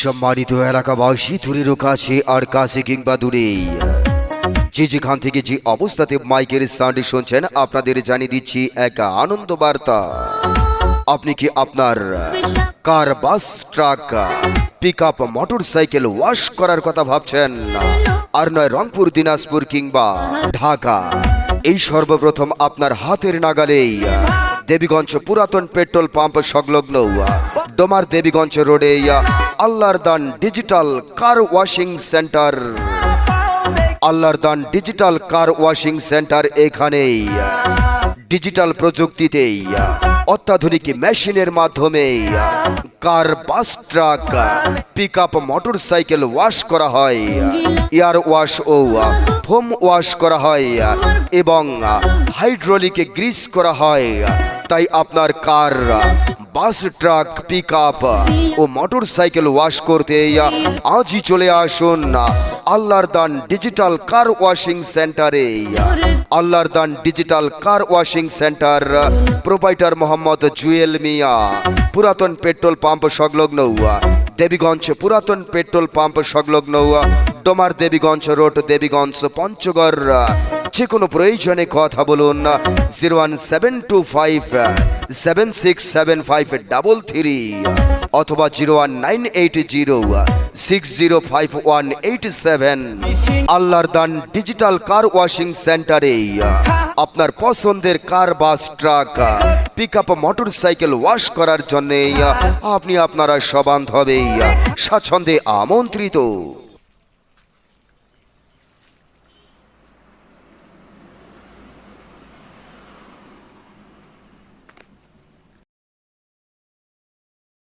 সম্মানিত এলাকাবাসী, দূরের কাছে আর কাছে কিংবা দূরে যে যেখান থেকে যে অবস্থাতে মাইকের সাউন্ড শুনছেন, আপনাদের জানিয়ে দিচ্ছি এক আনন্দ বার্তা। আপনি কি আপনার কার, বাস, ট্রাক, পিকআপ, মোটরসাইকেল ওয়াশ করার কথা ভাবছেন? আর নয় রংপুর, দিনাজপুর কিংবা ঢাকা, এই সর্বপ্রথম আপনার হাতের নাগালেই দেবীগঞ্জ পুরাতন পেট্রোল পাম্প সংলগ্ন ডোমার দেবীগঞ্জ রোডে আল্লাহর দান ডিজিটাল কার ওয়াশিং সেন্টার। আল্লাহর দান ডিজিটাল কার ওয়াশিং সেন্টার এখানেই ডিজিটাল প্রযুক্তিতে অত্যাধুনিক মেশিনের মাধ্যমে কার, বাস, ট্রাক, পিকআপ, মোটরসাইকেল ওয়াশ করা হয়, এয়ার ওয়াশ ও ফোম ওয়াশ করা হয় এবং হাইড্রোলিকে গ্রিস করা হয়। তাই আপনার কার, বাস, ট্রাক, পিকআপ ও মোটরসাইকেল ওয়াশ করতে আজই চলে আসুন আল্লাহর দান ডিজিটাল কার ওয়াশিং সেন্টারে। আল্লাহর দান digital car washing centre, proprietor Mohammad Jewel Mia, পুরাতন পেট্রোল পাম্প সংলগ্ন দেবীগঞ্জ, পুরাতন পেট্রোল পাম্প সংলগ্ন ডোমার দেবীগঞ্জ রোড, দেবীগঞ্জ, পঞ্চগড়। যে কোনো প্রয়োজনে কথা বলুন 01725767533 অথবা 01980605187। আল্লাহর দান ডিজিটাল কার ওয়াশিং সেন্টারে আপনার পছন্দের কার, বাস, ট্রাক, পিকআপ, মোটরসাইকেল ওয়াশ করার জন্য আপনারা সবান্ধবে স্বাচ্ছন্দ্যে আমন্ত্রিত।